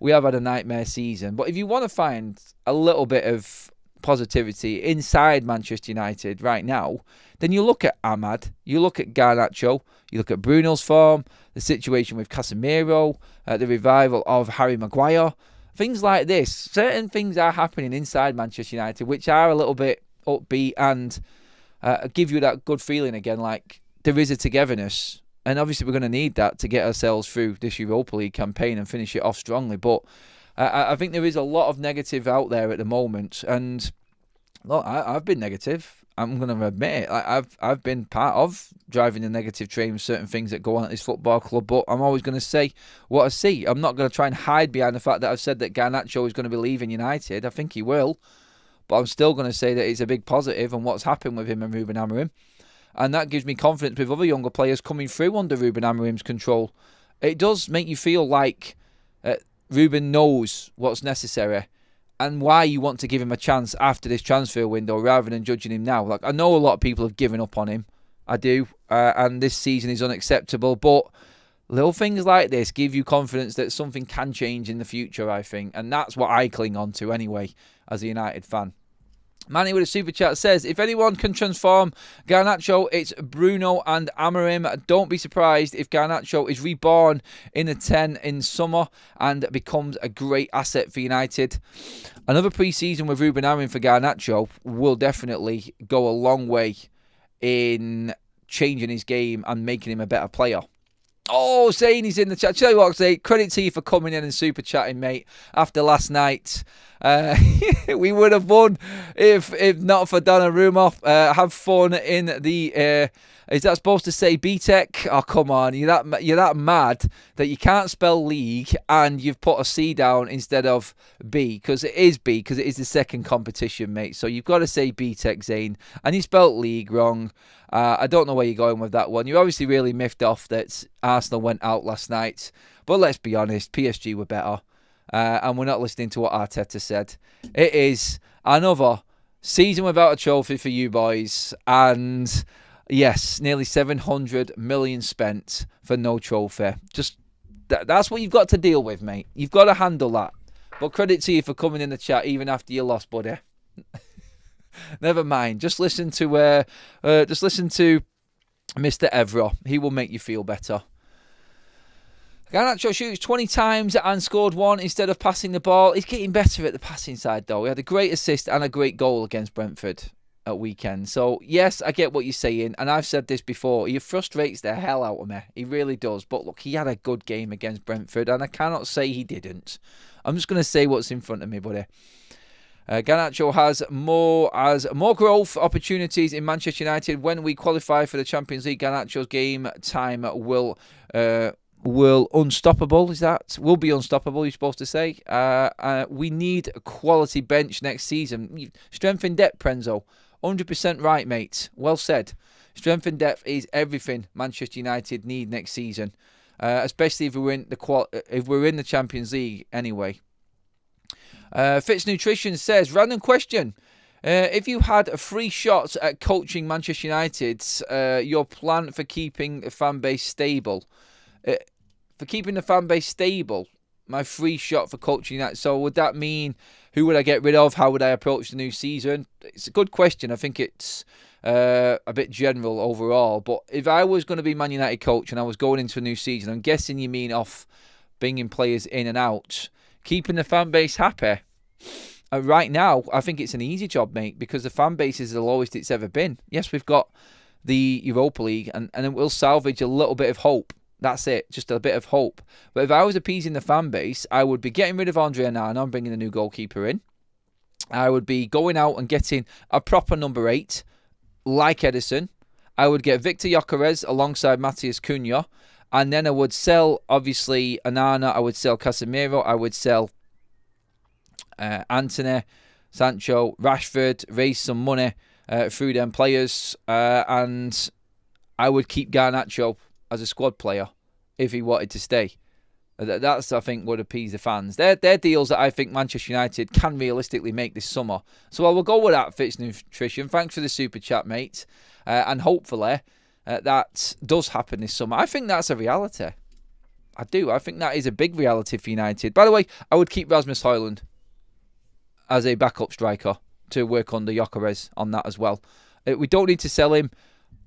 we have had a nightmare season. But if you want to find a little bit of positivity inside Manchester United right now, then you look at Ahmad, you look at Garnacho, you look at Bruno's form, the situation with Casemiro, the revival of Harry Maguire, things like this. Certain things are happening inside Manchester United which are a little bit upbeat and give you that good feeling again, like there is a togetherness. And obviously we're going to need that to get ourselves through this Europa League campaign and finish it off strongly. But I think there is a lot of negative out there at the moment, and look, I've been negative. I'm going to admit it. I've been part of driving the negative train with certain things that go on at this football club, but I'm always going to say what I see. I'm not going to try and hide behind the fact that I've said that Garnacho is going to be leaving United. I think he will, but I'm still going to say that it's a big positive on what's happened with him and Ruben Amorim, and that gives me confidence with other younger players coming through under Ruben Amorim's control. It does make you feel like Ruben knows what's necessary and why you want to give him a chance after this transfer window rather than judging him now. Like, I know a lot of people have given up on him. I do. And this season is unacceptable. But little things like this give you confidence that something can change in the future, I think. And that's what I cling on to anyway as a United fan. Manny with a super chat says, if anyone can transform Garnacho, it's Bruno and Amorim. Don't be surprised if Garnacho is reborn in the 10 in summer and becomes a great asset for United. Another pre-season with Ruben Amorim for Garnacho will definitely go a long way in changing his game and making him a better player. Oh, Zane, he's in the chat. Tell you what, Zane, credit to you for coming in and super chatting, mate. After last night, we would have won if not for Donnarumma. Have fun in the. Is that supposed to say BTEC? Oh, come on, you're that mad that you can't spell league and you've put a C down instead of B, because it is B, because it is the second competition, mate. So you've got to say BTEC, Zane, and you spelt league wrong. I don't know where you're going with that one. You're obviously really miffed off that Arsenal went out last night. But let's be honest, PSG were better. And we're not listening to what Arteta said. It is another season without a trophy for you boys. And yes, nearly 700 million spent for no trophy. Just that's what you've got to deal with, mate. You've got to handle that. But credit to you for coming in the chat even after you lost, buddy. Never mind. Just listen to Mr. Evra. He will make you feel better. Garnacho shoots 20 times and scored one instead of passing the ball. He's getting better at the passing side, though. He had a great assist and a great goal against Brentford at weekend. So, yes, I get what you're saying, and I've said this before. He frustrates the hell out of me. He really does. But look, he had a good game against Brentford, and I cannot say he didn't. I'm just going to say what's in front of me, buddy. Garnacho has more growth opportunities in Manchester United. When we qualify for the Champions League, Garnacho's game time will unstoppable. Will be unstoppable, you're supposed to say. We need a quality bench next season. Strength in depth, Prenzo. 100% right, mate. Well said. Strength in depth is everything Manchester United need next season, especially if we're in the Champions League anyway. Fitz Nutrition says, random question. If you had a free shot at coaching Manchester United, your plan for keeping the fan base stable. My free shot for coaching that. So would that mean who would I get rid of? How would I approach the new season? It's a good question. I think it's a bit general overall. But if I was going to be Man United coach and I was going into a new season, I'm guessing you mean off bringing players in and out. Keeping the fan base happy. Right now, I think it's an easy job, mate, because the fan base is the lowest it's ever been. Yes, we've got the Europa League, and it will salvage a little bit of hope. That's it, just a bit of hope. But if I was appeasing the fan base, I would be getting rid of Andre Onana and bringing a new goalkeeper in. I would be going out and getting a proper number 8, like Edison. I would get Victor Gyokeres alongside Matheus Cunha. And then I would sell, obviously, Onana. I would sell Casemiro. I would sell Antony, Sancho, Rashford, raise some money through them players. And I would keep Garnacho as a squad player if he wanted to stay. That's, I think, would appease the fans. They're deals that I think Manchester United can realistically make this summer. So I will go with that, Fitz Nutrition. Thanks for the super chat, mate. And hopefully that does happen this summer. I think that's a reality. I do. I think that is a big reality for United. By the way, I would keep Rasmus Højlund as a backup striker to work under Gyokeres on that as well. We don't need to sell him.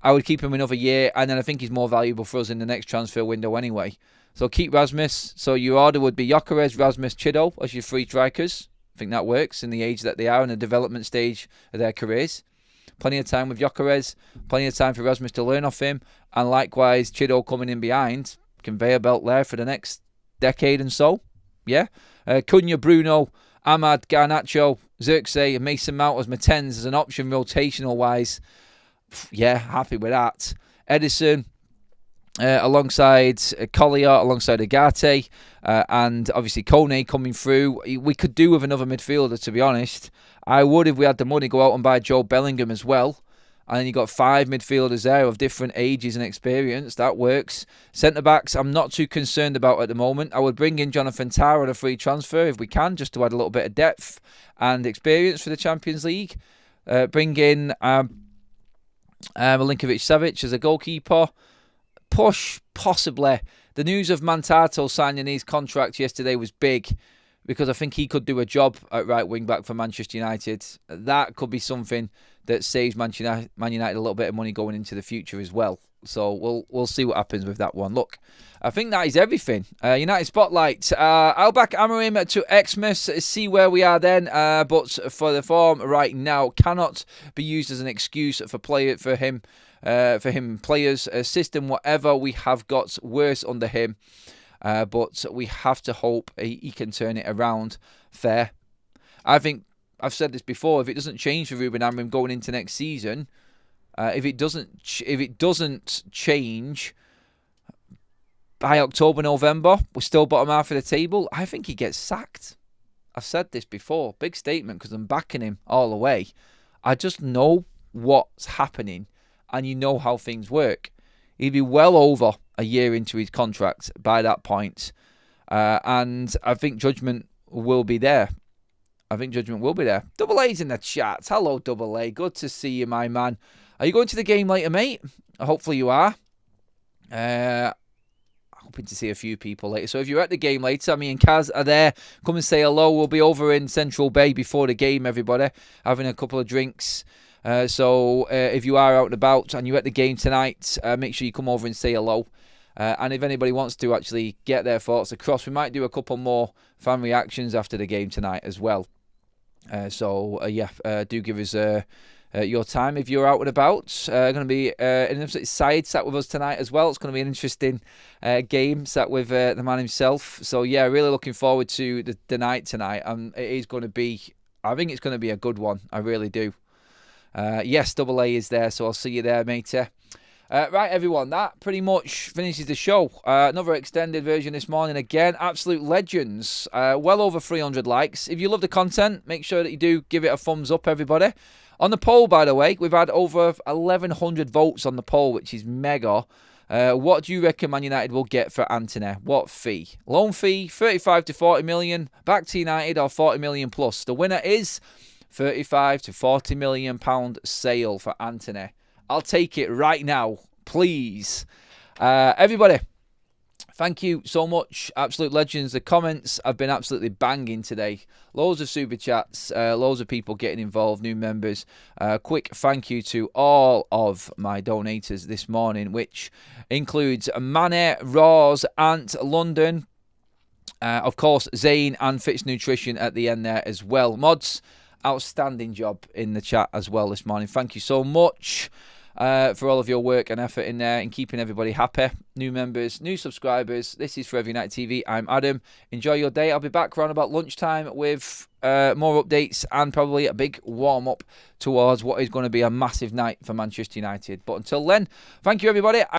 I would keep him another year, and then I think he's more valuable for us in the next transfer window anyway. So keep Rasmus. So your order would be Gyokeres, Rasmus, Chido as your three strikers. I think that works in the age that they are in the development stage of their careers. Plenty of time with Gyokeres, plenty of time for Rasmus to learn off him, and likewise Chido coming in behind, conveyor belt there for the next decade and so. Yeah? Cunha, Bruno, Ahmad, Garnacho, Xerxes, and Mason Mount as my 10s as an option rotational-wise. Yeah, happy with that. Edison alongside Collier, alongside Agate, and obviously Kone coming through. We could do with another midfielder, to be honest. I would, if we had the money, go out and buy Joe Bellingham as well. And then you got 5 midfielders there of different ages and experience. That works. Centre-backs, I'm not too concerned about at the moment. I would bring in Jonathan Tah on a free transfer if we can, just to add a little bit of depth and experience for the Champions League. Bring in Milinkovic-Savic as a goalkeeper. Push, possibly. The news of Mantato signing his contract yesterday was big, because I think he could do a job at right wing back for Manchester United. That could be something that saves Man United a little bit of money going into the future as well. So we'll see what happens with that one. Look, I think that is everything. United Spotlight. I'll back Amorim to Xmas, see where we are then. But for the form right now, cannot be used as an excuse for him. Players, system, whatever we have got worse under him. But we have to hope he can turn it around. Fair. I think I've said this before. If it doesn't change for Ruben Amorim going into next season, if it doesn't change by October, November, we're still bottom half of the table. I think he gets sacked. I've said this before. Big statement, because I'm backing him all the way. I just know what's happening, and you know how things work. He'd be well over a year into his contract by that point. And I think judgment will be there. Double A's in the chat. Hello, Double A. Good to see you, my man. Are you going to the game later, mate? Hopefully you are. Hoping to see a few people later. So if you're at the game later, me and Kaz are there. Come and say hello. We'll be over in Central Bay before the game, everybody. Having a couple of drinks. So if you are out and about and you're at the game tonight, make sure you come over and say hello. And if anybody wants to actually get their thoughts across, we might do a couple more fan reactions after the game tonight as well. Do give us your time if you're out and about. Going to be an absolute side sat with us tonight as well. It's going to be an interesting game sat with the man himself. So yeah, really looking forward to the night tonight. It is going to be, I think it's going to be a good one. I really do. Yes, Double A is there, so I'll see you there, matey. Right, everyone, that pretty much finishes the show. Another extended version this morning again. Absolute legends. Well over 300 likes. If you love the content, make sure that you do give it a thumbs up, everybody. On the poll, by the way, we've had over 1,100 votes on the poll, which is mega. What do you reckon Man United will get for Antony? What fee? Loan fee, 35 to 40 million. Back to United, or 40 million plus. The winner is 35 to 40 million pound sale for Antony. I'll take it right now, please. Everybody, thank you so much. Absolute legends. The comments have been absolutely banging today. Loads of super chats, loads of people getting involved, new members. Quick thank you to all of my donators this morning, which includes Mane, Roz, Ant, London, of course, Zane and Fitz Nutrition at the end there as well. Mods, outstanding job in the chat as well this morning. Thank you so much. For all of your work and effort in there and keeping everybody happy. New members, new subscribers. This is Forever United TV. I'm Adam. Enjoy your day. I'll be back around about lunchtime with more updates and probably a big warm-up towards what is going to be a massive night for Manchester United. But until then, thank you, everybody.